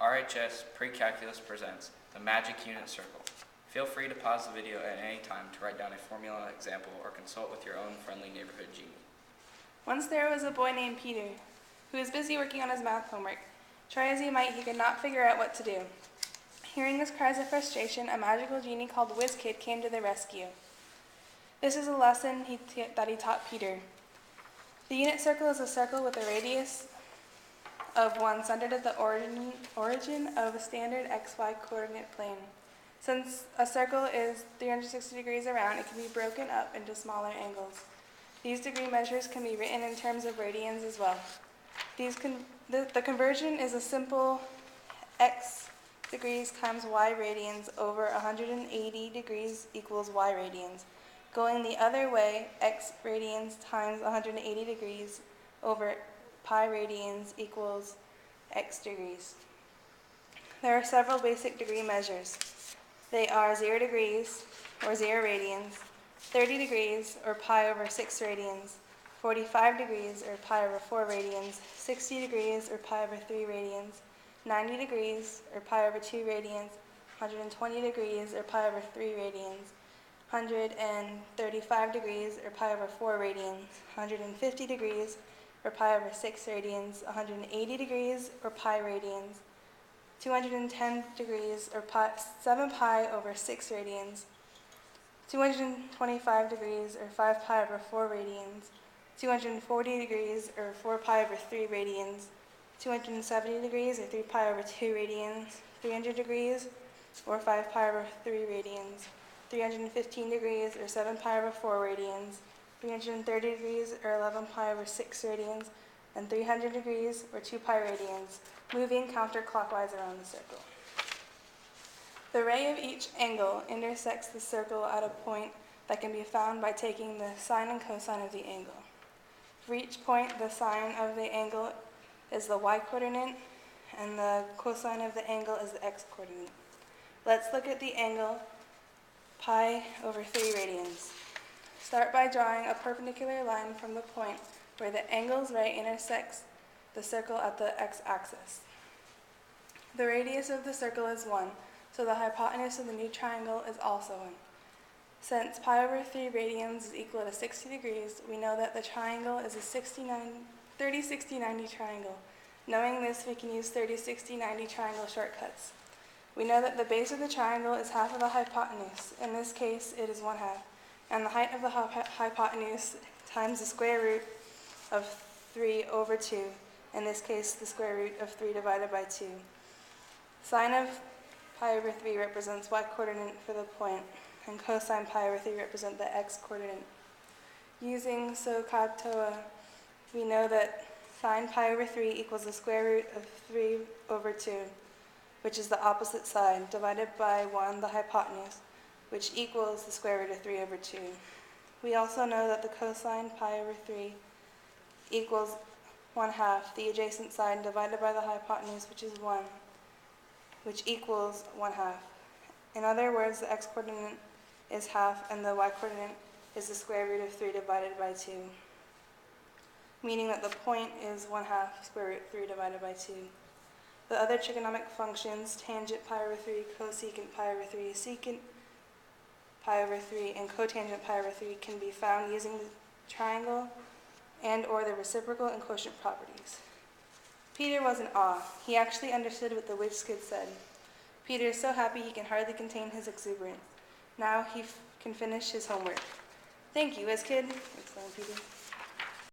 RHS Pre-Calculus presents the Magic Unit Circle. Feel free to pause the video at any time to write down a formula example or consult with your own friendly neighborhood genie. Once there was a boy named Peter, who was busy working on his math homework. Try as he might, he could not figure out what to do. Hearing his cries of frustration, a magical genie called WizKid came to the rescue. This is a lesson that he taught Peter. The unit circle is a circle with a radius of 1 centered at the origin of a standard xy coordinate plane. Since a circle is 360 degrees around, it can be broken up into smaller angles. These degree measures can be written in terms of radians as well. The conversion is a simple x degrees times y radians over 180 degrees equals y radians. Going the other way, x radians times 180 degrees over pi radians equals x degrees. There are several basic degree measures. They are 0 degrees, or 0 radians, 30 degrees, or pi over 6 radians, 45 degrees, or pi over 4 radians, 60 degrees, or pi over 3 radians, 90 degrees, or pi over 2 radians, 120 degrees, or pi over 3 radians, 135 degrees, or pi over 4 radians, 150 degrees, or pi over 6 radians, 180 degrees, or pi radians, 210 degrees, or 7 pi over 6 radians, 225 degrees, or 5 pi over 4 radians, 240 degrees, or 4 pi over 3 radians, 270 degrees, or 3 pi over 2 radians, 300 degrees, or 5 pi over 3 radians, 315 degrees, or 7 pi over 4 radians, 330 degrees, or 11 pi over 6 radians, and 300 degrees, or 2 pi radians, moving counterclockwise around the circle. The ray of each angle intersects the circle at a point that can be found by taking the sine and cosine of the angle. For each point, the sine of the angle is the y-coordinate, and the cosine of the angle is the x-coordinate. Let's look at the angle pi over 3 radians. Start by drawing a perpendicular line from the point where the angle's ray intersects the circle at the x-axis. The radius of the circle is 1, so the hypotenuse of the new triangle is also 1. Since pi over 3 radians is equal to 60 degrees, we know that the triangle is a 30, 60, 90 triangle. Knowing this, we can use 30, 60, 90 triangle shortcuts. We know that the base of the triangle is half of the hypotenuse. In this case, it is 1/2. And the height of the hypotenuse times the square root of 3 over 2. In this case, the square root of 3 divided by 2. Sine of pi over 3 represents y-coordinate for the point, and cosine pi over 3 represent the x-coordinate. Using SOHCAHTOA, we know that sine pi over 3 equals the square root of 3 over 2, which is the opposite side, divided by 1, the hypotenuse, which equals the square root of 3 over 2. We also know that the cosine pi over 3 equals 1/2, the adjacent side, divided by the hypotenuse, which is 1, which equals 1/2. In other words, the x-coordinate is 1/2, and the y-coordinate is the square root of 3 divided by 2, meaning that the point is 1/2 square root 3 divided by 2. The other trigonometric functions, tangent pi over 3, cosecant pi over 3, secant pi over 3, and cotangent pi over 3 can be found using the triangle and or the reciprocal and quotient properties. Peter was in awe. He actually understood what the WizKid said. Peter is so happy he can hardly contain his exuberance. Now he can finish his homework. Thank you, WizKid, exclaimed Peter.